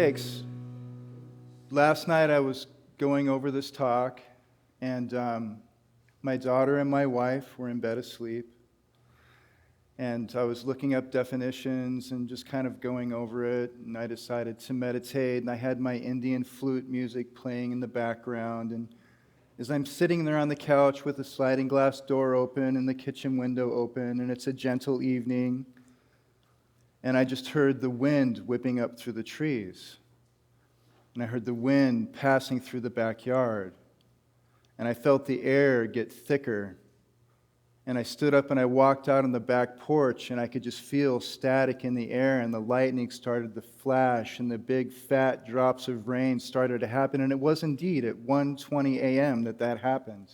takes. Last night I was going over this talk, and my daughter and my wife were in bed asleep. And I was looking up definitions and just kind of going over it, and I decided to meditate, and I had my Indian flute music playing in the background, and as I'm sitting there on the couch with the sliding glass door open and the kitchen window open, and it's a gentle evening, and I just heard the wind whipping up through the trees, and I heard the wind passing through the backyard, and I felt the air get thicker. And I stood up and I walked out on the back porch, and I could just feel static in the air, and the lightning started to flash, and the big fat drops of rain started to happen. And it was indeed at 1:20 a.m. that happened.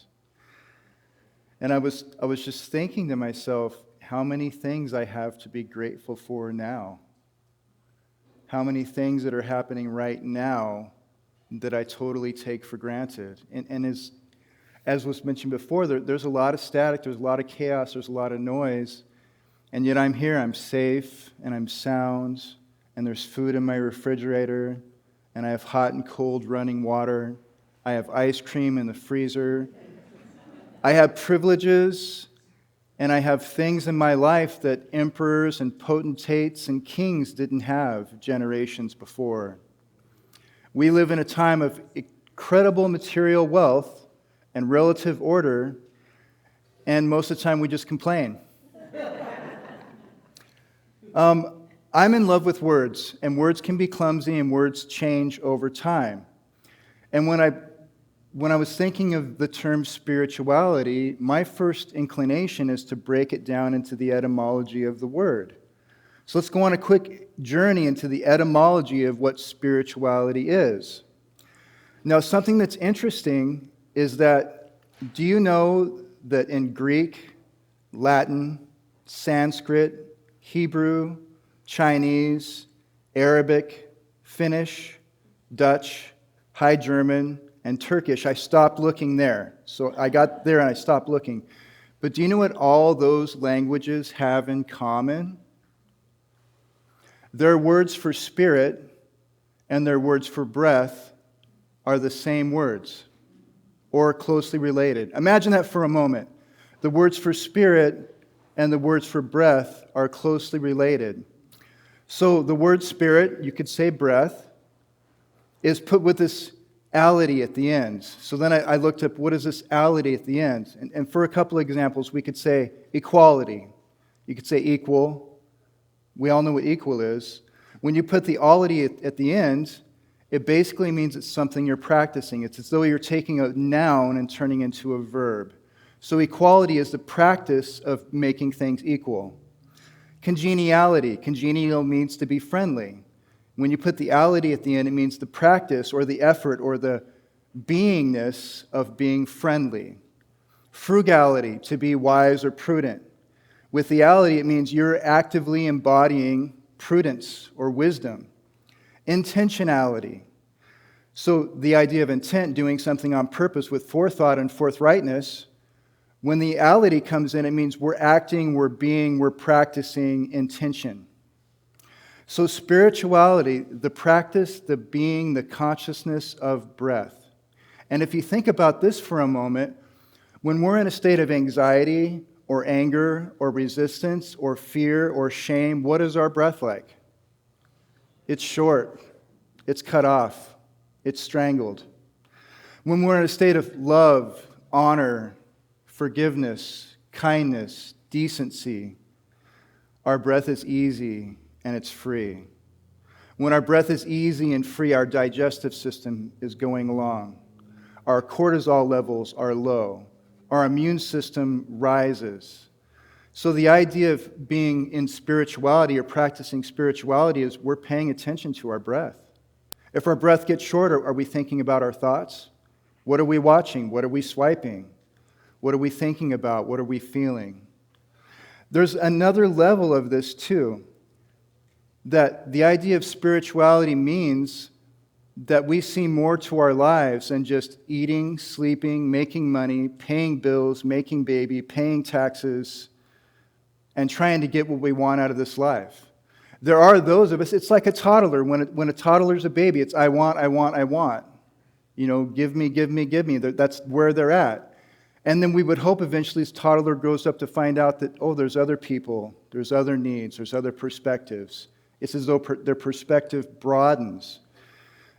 And I was just thinking to myself, how many things I have to be grateful for now. How many things that are happening right now that I totally take for granted. And as was mentioned before, there's a lot of static, there's a lot of chaos, there's a lot of noise, and yet I'm here, I'm safe, and I'm sound, and there's food in my refrigerator, and I have hot and cold running water, I have ice cream in the freezer, I have privileges, and I have things in my life that emperors and potentates and kings didn't have generations before. We live in a time of incredible material wealth and relative order, and most of the time we just complain. I'm in love with words, and words can be clumsy, and words change over time. And when I was thinking of the term spirituality, my first inclination is to break it down into the etymology of the word. So let's go on a quick journey into the etymology of what spirituality is. Now, something that's interesting is that, do you know that in Greek, Latin, Sanskrit, Hebrew, Chinese, Arabic, Finnish, Dutch, High German, and Turkish, I stopped looking there. So I got there and I stopped looking. But do you know what all those languages have in common? Their words for spirit and their words for breath are the same words, or closely related. Imagine that for a moment. The words for spirit and the words for breath are closely related. So the word spirit, you could say breath, is put with this ality at the end. So then I looked up, what is this ality at the end? And for a couple of examples, we could say equality. You could say equal. We all know what equal is. When you put the ality at the end, it basically means it's something you're practicing. It's as though you're taking a noun and turning into a verb. So equality is the practice of making things equal. Congeniality. Congenial means to be friendly. When you put the ality at the end, it means the practice or the effort or the beingness of being friendly. Frugality, to be wise or prudent. With the ality, it means you're actively embodying prudence or wisdom. Intentionality. So the idea of intent, doing something on purpose with forethought and forthrightness, when the ality comes in, it means we're acting, we're being, we're practicing intention. So spirituality, the practice, the being, the consciousness of breath. And if you think about this for a moment, when we're in a state of anxiety or anger or resistance or fear or shame, what is our breath like? It's short, it's cut off, it's strangled. When we're in a state of love, honor, forgiveness, kindness, decency, our breath is easy and it's free. When our breath is easy and free, our digestive system is going along. Our cortisol levels are low. Our immune system rises. So the idea of being in spirituality or practicing spirituality is we're paying attention to our breath. If our breath gets shorter, are we thinking about our thoughts? What are we watching? What are we swiping? What are we thinking about? What are we feeling? There's another level of this too, that the idea of spirituality means that we see more to our lives than just eating, sleeping, making money, paying bills, making baby, paying taxes, and trying to get what we want out of this life. There are those of us, it's like a toddler. When a toddler's a baby, it's I want, I want, I want. Give me, give me, give me. That's where they're at. And then we would hope eventually this toddler grows up to find out that, there's other people, there's other needs, there's other perspectives. It's as though their perspective broadens.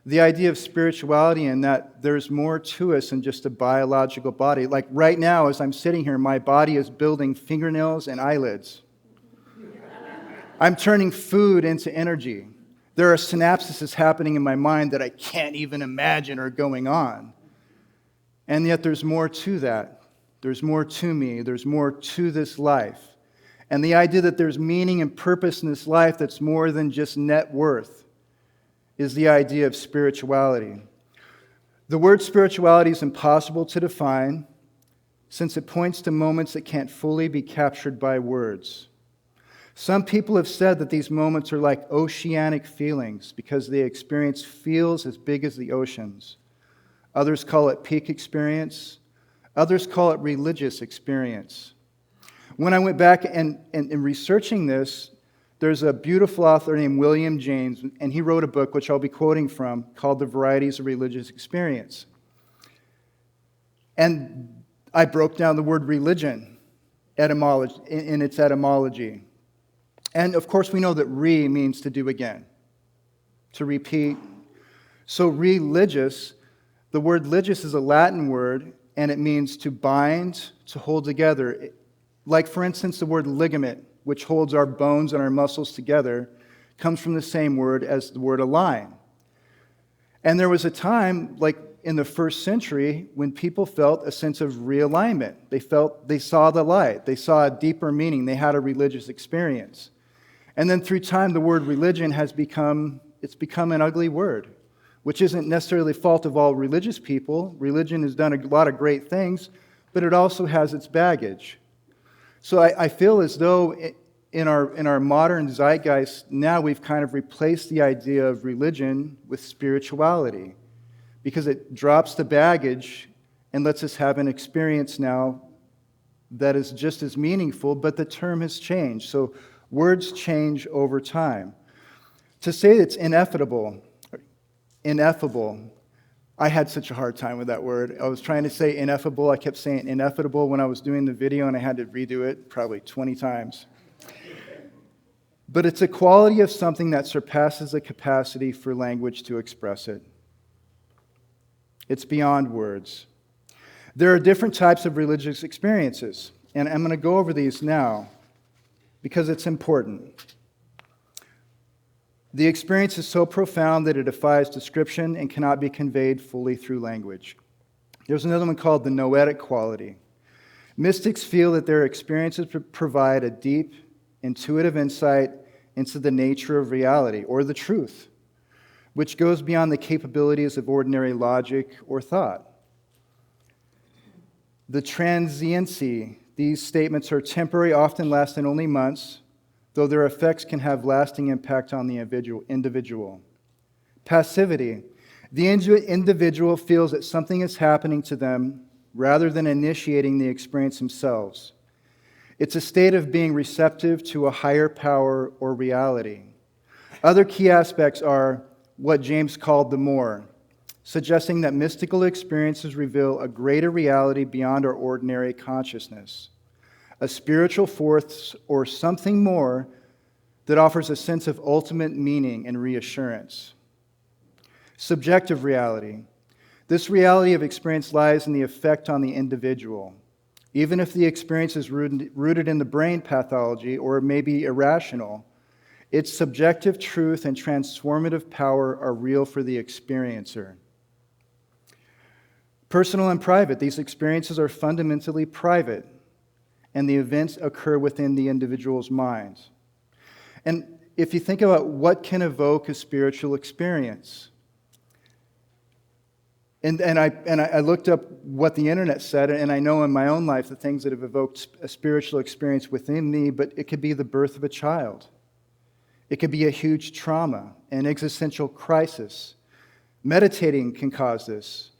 The idea of spirituality and that there's more to us than just a biological body. Like right now, as I'm sitting here, my body is building fingernails and eyelids. I'm turning food into energy. There are synapses happening in my mind that I can't even imagine are going on. And yet there's more to that. There's more to me. There's more to this life. And the idea that there's meaning and purpose in this life that's more than just net worth is the idea of spirituality. The word spirituality is impossible to define since it points to moments that can't fully be captured by words. Some people have said that these moments are like oceanic feelings because they experience feels as big as the oceans. Others call it peak experience. Others call it religious experience. When I went back and researching this, there's a beautiful author named William James, and he wrote a book, which I'll be quoting from, called The Varieties of Religious Experience. And I broke down the word religion in its etymology. And of course, we know that means to do again, to repeat. So religious, the word religious is a Latin word, and it means to bind, to hold together. Like, for instance, the word ligament, which holds our bones and our muscles together, comes from the same word as the word align. And there was a time, like in the first century, when people felt a sense of realignment. They saw the light. They saw a deeper meaning. They had a religious experience. And then through time, the word religion has become an ugly word, which isn't necessarily the fault of all religious people. Religion has done a lot of great things, but it also has its baggage. So I feel as though in our modern zeitgeist, now we've kind of replaced the idea of religion with spirituality because it drops the baggage and lets us have an experience now that is just as meaningful, but the term has changed. So words change over time. To say it's ineffable, I had such a hard time with that word. I was trying to say ineffable. I kept saying ineffable when I was doing the video, and I had to redo it probably 20 times. But it's a quality of something that surpasses the capacity for language to express it. It's beyond words. There are different types of religious experiences, and I'm going to go over these now because it's important. The experience is so profound that it defies description and cannot be conveyed fully through language. There's another one called the noetic quality. Mystics feel that their experiences provide a deep, intuitive insight into the nature of reality, or the truth, which goes beyond the capabilities of ordinary logic or thought. The transiency, these statements are temporary, often lasting only months, though their effects can have lasting impact on the individual. Passivity. The individual feels that something is happening to them rather than initiating the experience themselves. It's a state of being receptive to a higher power or reality. Other key aspects are what James called the more, suggesting that mystical experiences reveal a greater reality beyond our ordinary consciousness. A spiritual force or something more that offers a sense of ultimate meaning and reassurance. Subjective reality. This reality of experience lies in the effect on the individual. Even if the experience is rooted in the brain pathology or it may be irrational, its subjective truth and transformative power are real for the experiencer. Personal and private. These experiences are fundamentally private, and the events occur within the individual's mind. And if you think about what can evoke a spiritual experience, and I looked up what the internet said, and I know in my own life the things that have evoked a spiritual experience within me, but it could be the birth of a child. It could be a huge trauma, an existential crisis. Meditating can cause this.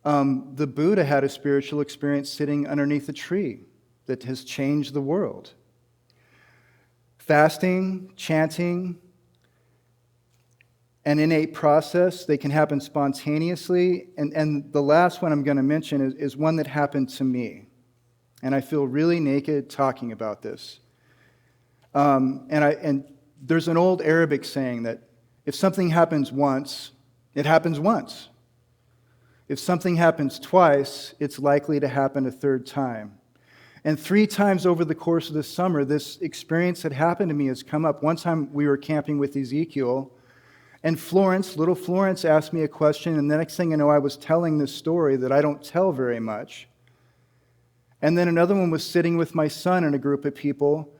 The Buddha had a spiritual experience sitting underneath a tree that has changed the world. Fasting, chanting, an innate process. They can happen spontaneously. And the last one I'm going to mention is one that happened to me. And I feel really naked talking about this. And there's an old Arabic saying that if something happens once, it happens once. If something happens twice, it's likely to happen a third time. And 3 times over the course of the summer, this experience that happened to me has come up. One time we were camping with Ezekiel, and little Florence asked me a question, and the next thing I know, I was telling this story that I don't tell very much. And then another one was sitting with my son and a group of people,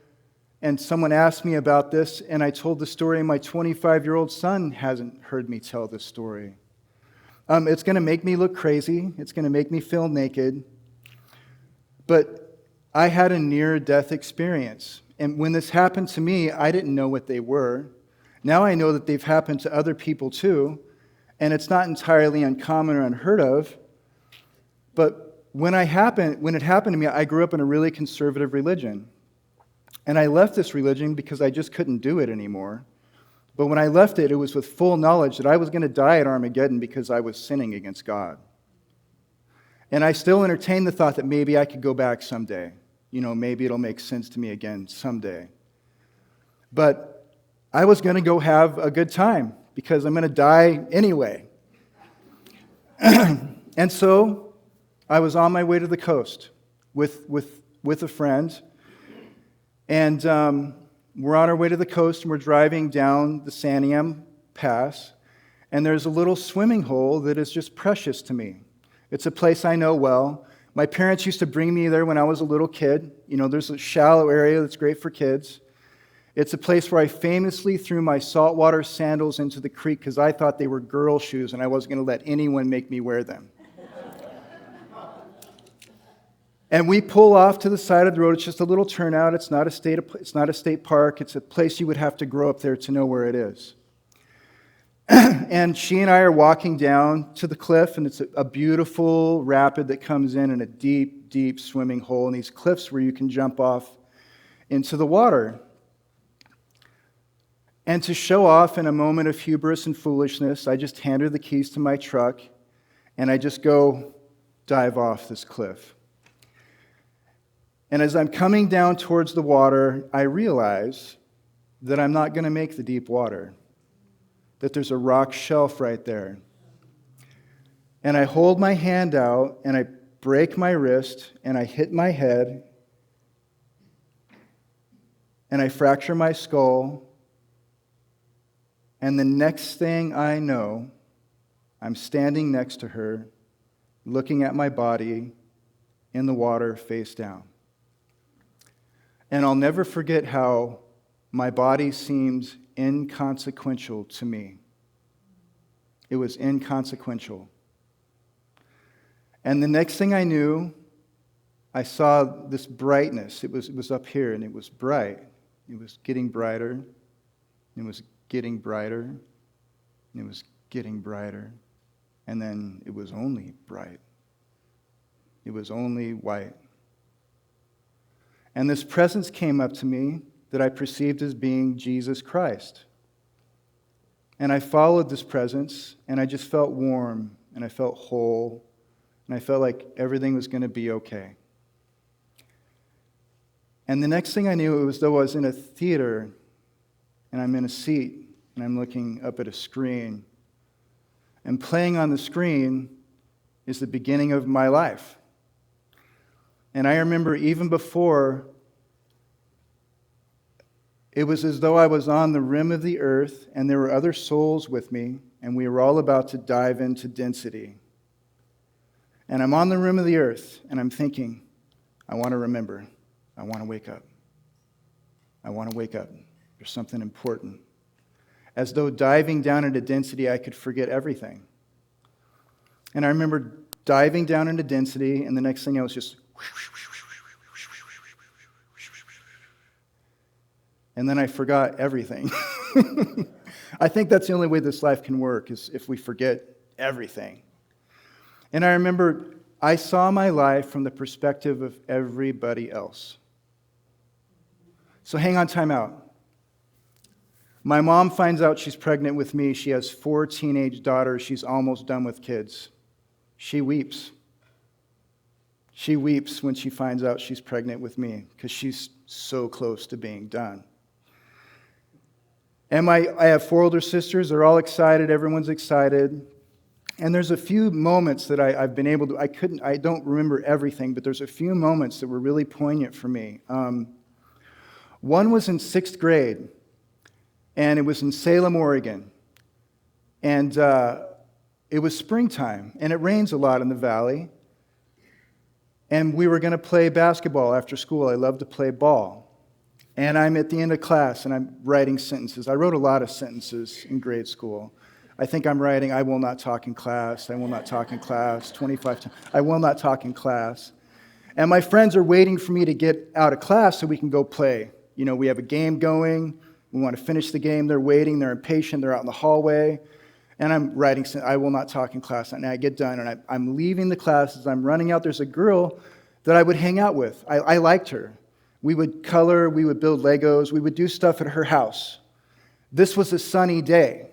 and someone asked me about this, and I told the story, and my 25-year-old son hasn't heard me tell this story. It's going to make me look crazy. It's going to make me feel naked. But I had a near-death experience. And when this happened to me, I didn't know what they were. Now I know that they've happened to other people too, and it's not entirely uncommon or unheard of. But when it happened to me, I grew up in a really conservative religion. And I left this religion because I just couldn't do it anymore. But when I left it, it was with full knowledge that I was going to die at Armageddon because I was sinning against God. And I still entertained the thought that maybe I could go back someday. Maybe it'll make sense to me again someday. But I was going to go have a good time because I'm going to die anyway. And so I was on my way to the coast with a friend. And we're on our way to the coast, and we're driving down the Santiam Pass. And there's a little swimming hole that is just precious to me. It's a place I know well. My parents used to bring me there when I was a little kid. There's a shallow area that's great for kids. It's a place where I famously threw my saltwater sandals into the creek because I thought they were girl shoes and I wasn't going to let anyone make me wear them. And we pull off to the side of the road. It's just a little turnout. It's not a state park. It's a place you would have to grow up there to know where it is. And she and I are walking down to the cliff, and it's a beautiful rapid that comes in a deep, deep swimming hole in these cliffs where you can jump off into the water. And to show off in a moment of hubris and foolishness, I just hand her the keys to my truck, and I just go dive off this cliff. And as I'm coming down towards the water, I realize that I'm not going to make the deep water, that there's a rock shelf right there. And I hold my hand out, and I break my wrist, and I hit my head, and I fracture my skull. And the next thing I know, I'm standing next to her, looking at my body in the water face down. And I'll never forget how my body seemed inconsequential to me. It was inconsequential. And the next thing I knew, I saw this brightness. It was up here, and it was bright. It was getting brighter. It was getting brighter. And it was getting brighter. And then it was only bright. It was only white. And this presence came up to me that I perceived as being Jesus Christ. And I followed this presence, and I just felt warm, and I felt whole, and I felt like everything was going to be okay. And the next thing I knew, it was though I was in a theater, and I'm in a seat, and I'm looking up at a screen. And playing on the screen is the beginning of my life. And I remember even before, it was as though I was on the rim of the earth, and there were other souls with me, and we were all about to dive into density. And I'm on the rim of the earth, and I'm thinking, I want to remember. I want to wake up. I want to wake up. There's something important. As though diving down into density, I could forget everything. And I remember diving down into density, and the next thing I was just... And then I forgot everything. I think that's the only way this life can work, is if we forget everything. And I remember I saw my life from the perspective of everybody else. So hang on, time out. My mom finds out she's pregnant with me. She has 4 teenage daughters. She's almost done with kids. She weeps. She weeps when she finds out she's pregnant with me because she's so close to being done. And I have 4 older sisters. They're all excited. Everyone's excited. And there's a few moments that I've been able to, I don't remember everything, but there's a few moments that were really poignant for me. One was in 6th grade, and it was in Salem, Oregon. And it was springtime, and it rains a lot in the valley. And we were going to play basketball after school. I love to play ball. And I'm at the end of class, and I'm writing sentences. I wrote a lot of sentences in grade school. I think I'm writing, I will not talk in class, I will not talk in class, 25 times. I will not talk in class. And my friends are waiting for me to get out of class so we can go play. You know, we have a game going. We want to finish the game. They're waiting. They're impatient. They're out in the hallway. And I'm writing, I will not talk in class. And I get done, and I'm leaving the class. As I'm running out, there's a girl that I would hang out with. I liked her. We would color. We would build Legos. We would do stuff at her house. This was a sunny day.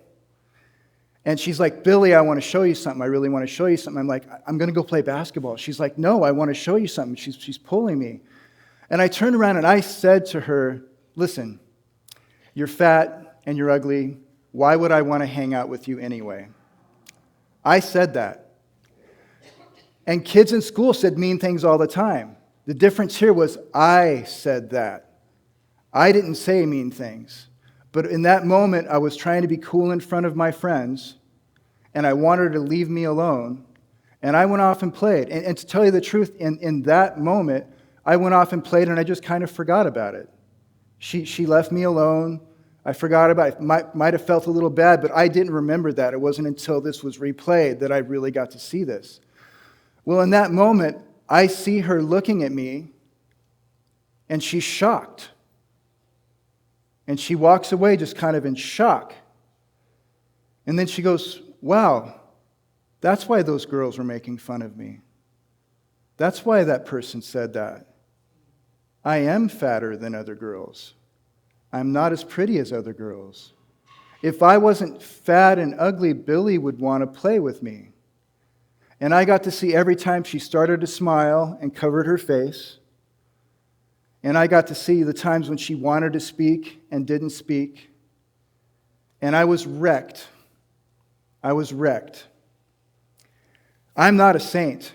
And she's like, Billy, I want to show you something. I really want to show you something. I'm like, I'm going to go play basketball. She's like, no, I want to show you something. She's pulling me. And I turned around and I said to her, listen, you're fat and you're ugly. Why would I want to hang out with you anyway? I said that. And kids in school said mean things all the time. The difference here was I said that. I didn't say mean things. But in that moment, I was trying to be cool in front of my friends, and I wanted her to leave me alone, and I went off and played. And to tell you the truth, in that moment, I went off and played, and I just kind of forgot about it. She left me alone. I forgot about it. Might have felt a little bad, but I didn't remember that. It wasn't until this was replayed that I really got to see this. Well, in that moment, I see her looking at me, and she's shocked. And she walks away just kind of in shock. And then she goes, wow, that's why those girls were making fun of me. That's why that person said that. I am fatter than other girls. I'm not as pretty as other girls. If I wasn't fat and ugly, Billy would want to play with me. And I got to see every time she started to smile and covered her face. And I got to see the times when she wanted to speak and didn't speak. And I was wrecked. I was wrecked. I'm not a saint.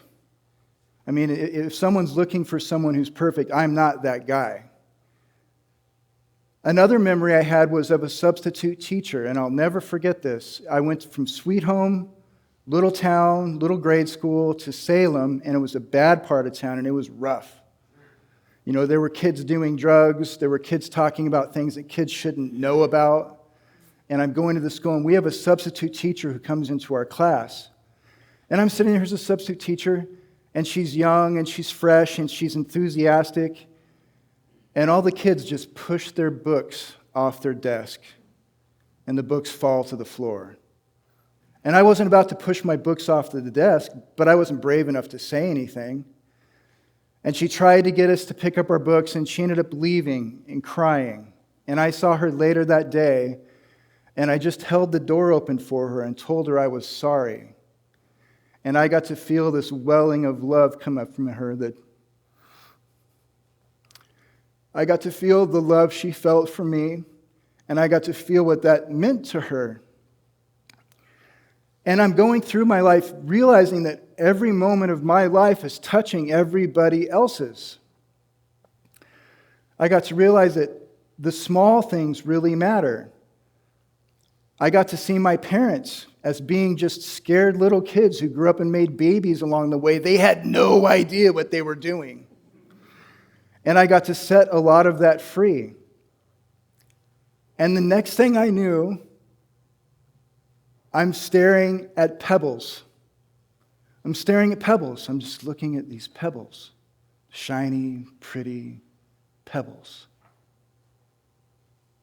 I mean, if someone's looking for someone who's perfect, I'm not that guy. Another memory I had was of a substitute teacher, and I'll never forget this. I went from Sweet Home, little town, little grade school, to Salem, and it was a bad part of town, and it was rough. You know, there were kids doing drugs. There were kids talking about things that kids shouldn't know about. And I'm going to the school, and we have a substitute teacher who comes into our class. And I'm sitting there as a substitute teacher, and she's young, and she's fresh, and she's enthusiastic. And all the kids just push their books off their desk, and the books fall to the floor. And I wasn't about to push my books off to the desk, but I wasn't brave enough to say anything. And she tried to get us to pick up our books, and she ended up leaving and crying. And I saw her later that day, and I just held the door open for her and told her I was sorry. And I got to feel this welling of love come up from her. That I got to feel the love she felt for me, and I got to feel what that meant to her. And I'm going through my life realizing that every moment of my life is touching everybody else's. I got to realize that the small things really matter. I got to see my parents as being just scared little kids who grew up and made babies along the way. They had no idea what they were doing. And I got to set a lot of that free. And the next thing I knew, I'm staring at pebbles. I'm staring at pebbles. I'm just looking at these pebbles. Shiny, pretty pebbles.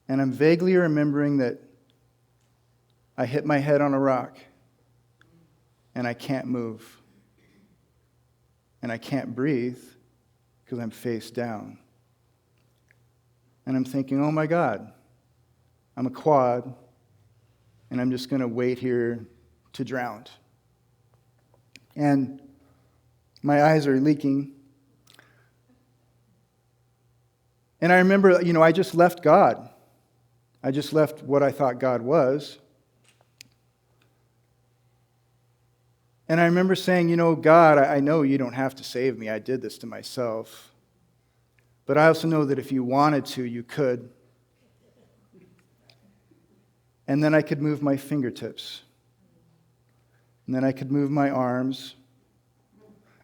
And I'm vaguely remembering that I hit my head on a rock and I can't move. And I can't breathe because I'm face down. And I'm thinking, oh my God, I'm a quad, and I'm just going to wait here to drown. And my eyes are leaking. And I remember, I just left God. I just left what I thought God was. And I remember saying, God, I know you don't have to save me. I did this to myself. But I also know that if you wanted to, you could. And then I could move my fingertips. And then I could move my arms.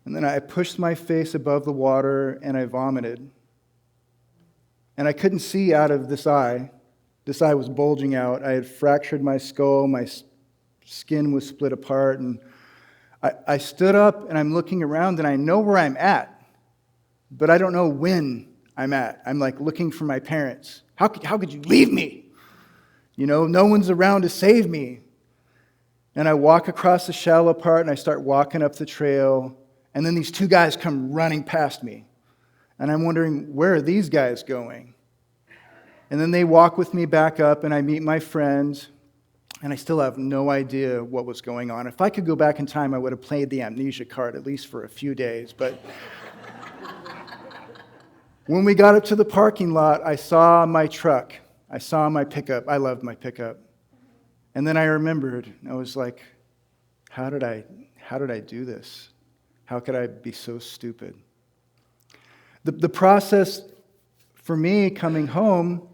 And then I pushed my face above the water and I vomited. And I couldn't see out of this eye. This eye was bulging out. I had fractured my skull. My skin was split apart. And I stood up and I'm looking around and I know where I'm at. But I don't know when I'm at. I'm like looking for my parents. How could you leave me? No one's around to save me. And I walk across the shallow part and I start walking up the trail. And then these two guys come running past me. And I'm wondering, where are these guys going? And then they walk with me back up and I meet my friends. And I still have no idea what was going on. If I could go back in time, I would have played the amnesia card at least for a few days. But when we got up to the parking lot, I saw my truck. I saw my pickup. I loved my pickup. And then I remembered. I was like, how did I do this? How could I be so stupid? The process for me coming home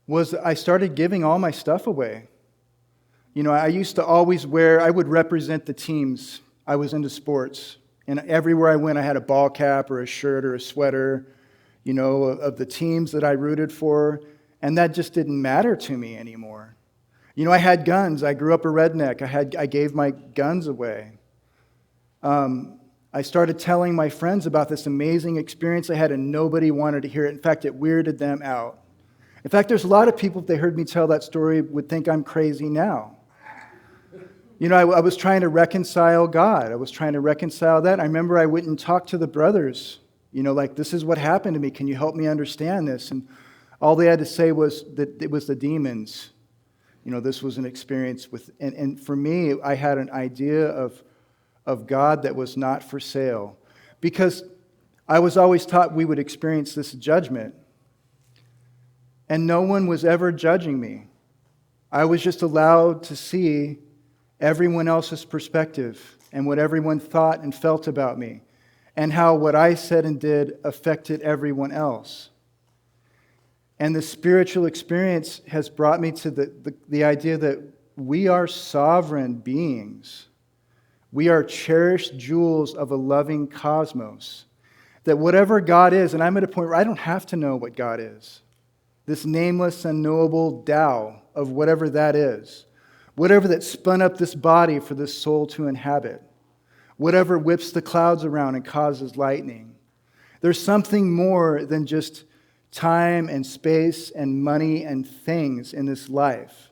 was I started giving all my stuff away. I used to always I would represent the teams. I was into sports. And everywhere I went, I had a ball cap or a shirt or a sweater, of the teams that I rooted for. And that just didn't matter to me anymore. I had guns. I grew up a redneck. I gave my guns away. I started telling my friends about this amazing experience I had, and nobody wanted to hear it. In fact, it weirded them out. In fact, there's a lot of people, if they heard me tell that story, would think I'm crazy now. I was trying to reconcile God. I was trying to reconcile that. I remember I went and talked to the brothers, this is what happened to me. Can you help me understand this? And all they had to say was that it was the demons. This was an experience with, and for me, I had an idea of God that was not for sale. Because I was always taught we would experience this judgment. And no one was ever judging me. I was just allowed to see everyone else's perspective and what everyone thought and felt about me, and how what I said and did affected everyone else. And the spiritual experience has brought me to the idea that we are sovereign beings. We are cherished jewels of a loving cosmos. That whatever God is, and I'm at a point where I don't have to know what God is. This nameless, unknowable Tao of whatever that is. Whatever that spun up this body for this soul to inhabit. Whatever whips the clouds around and causes lightning. There's something more than just time and space and money and things in this life.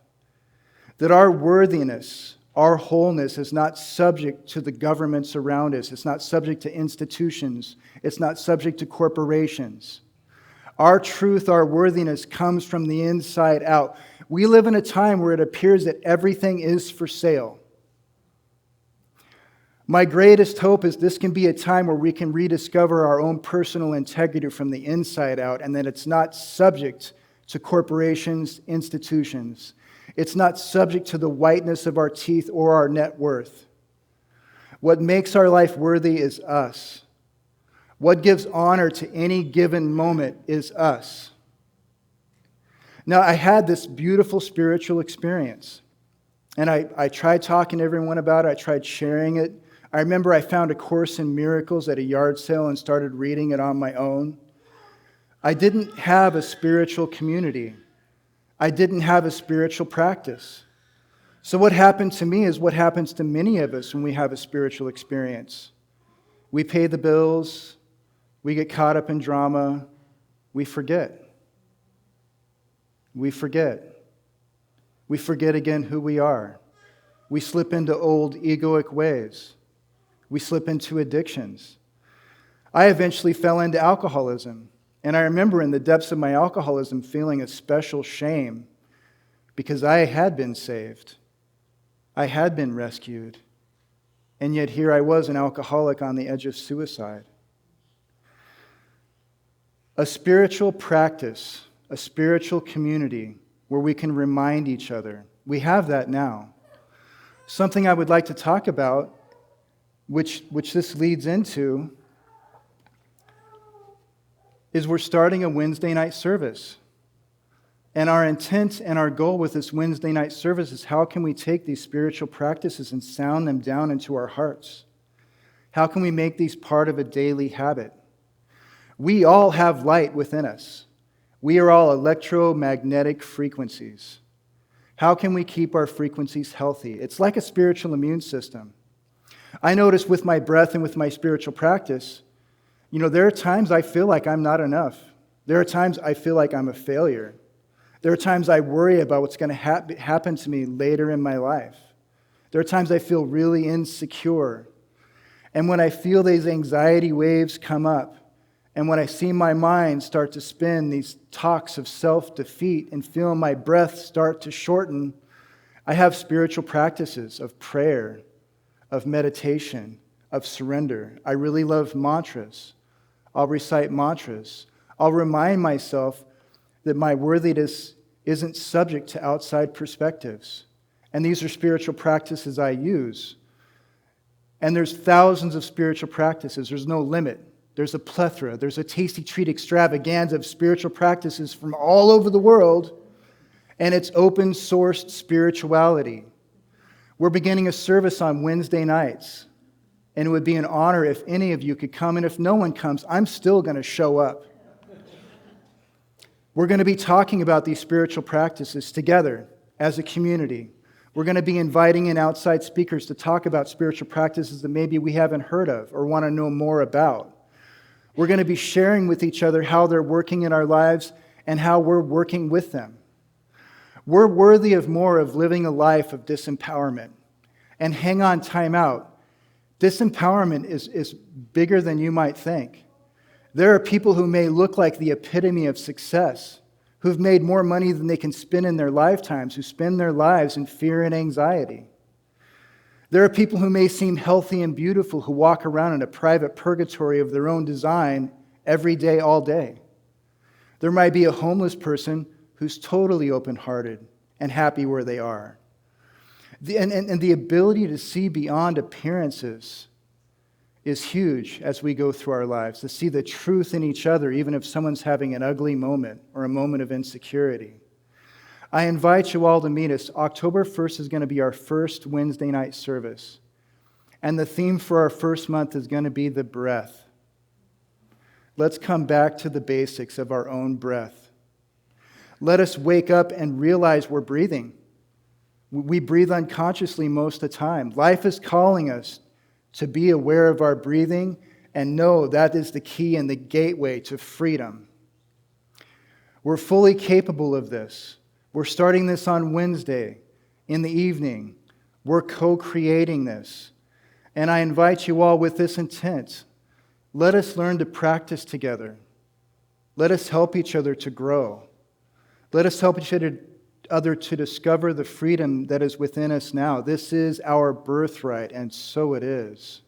That our worthiness, our wholeness is not subject to the governments around us. It's not subject to institutions. It's not subject to corporations. Our truth, our worthiness comes from the inside out. We live in a time where it appears that everything is for sale. My greatest hope is this can be a time where we can rediscover our own personal integrity from the inside out, and that it's not subject to corporations, institutions. It's not subject to the whiteness of our teeth or our net worth. What makes our life worthy is us. What gives honor to any given moment is us. Now, I had this beautiful spiritual experience, and I tried talking to everyone about it. I tried sharing it. I remember I found A Course in Miracles at a yard sale and started reading it on my own. I didn't have a spiritual community. I didn't have a spiritual practice. So what happened to me is what happens to many of us when we have a spiritual experience. We pay the bills. We get caught up in drama. We forget. We forget. We forget again who we are. We slip into old egoic ways. We slip into addictions. I eventually fell into alcoholism. And I remember in the depths of my alcoholism feeling a special shame because I had been saved. I had been rescued. And yet here I was, an alcoholic on the edge of suicide. A spiritual practice, a spiritual community where we can remind each other. We have that now. Something I would like to talk about, which this leads into, is we're starting a Wednesday night service. And our intent and our goal with this Wednesday night service is how can we take these spiritual practices and sound them down into our hearts? How can we make these part of a daily habit? We all have light within us. We are all electromagnetic frequencies. How can we keep our frequencies healthy? It's like a spiritual immune system. I notice with my breath and with my spiritual practice, there are times I feel like I'm not enough. There are times I feel like I'm a failure. There are times I worry about what's going to happen to me later in my life. There are times I feel really insecure. And when I feel these anxiety waves come up, and when I see my mind start to spin these talks of self-defeat and feel my breath start to shorten, I have spiritual practices of prayer, of meditation, of surrender. I really love mantras. I'll recite mantras. I'll remind myself that my worthiness isn't subject to outside perspectives. And these are spiritual practices I use. And there's thousands of spiritual practices. There's no limit. There's a plethora. There's a tasty treat extravaganza of spiritual practices from all over the world. And it's open-sourced spirituality. We're beginning a service on Wednesday nights. And it would be an honor if any of you could come. And if no one comes, I'm still going to show up. We're going to be talking about these spiritual practices together as a community. We're going to be inviting in outside speakers to talk about spiritual practices that maybe we haven't heard of or want to know more about. We're going to be sharing with each other how they're working in our lives and how we're working with them. We're worthy of more of living a life of disempowerment. And hang on, time out. Disempowerment is bigger than you might think. There are people who may look like the epitome of success, who've made more money than they can spend in their lifetimes, who spend their lives in fear and anxiety. There are people who may seem healthy and beautiful who walk around in a private purgatory of their own design every day, all day. There might be a homeless person who's totally open-hearted and happy where they are. And the ability to see beyond appearances is huge as we go through our lives, to see the truth in each other, even if someone's having an ugly moment or a moment of insecurity. I invite you all to meet us. October 1st is going to be our first Wednesday night service. And the theme for our first month is going to be the breath. Let's come back to the basics of our own breath. Let us wake up and realize we're breathing. We breathe unconsciously most of the time. Life is calling us to be aware of our breathing and know that is the key and the gateway to freedom. We're fully capable of this. We're starting this on Wednesday in the evening. We're co-creating this. And I invite you all with this intent. Let us learn to practice together. Let us help each other to grow. Let us help each other to discover the freedom that is within us now. This is our birthright, and so it is.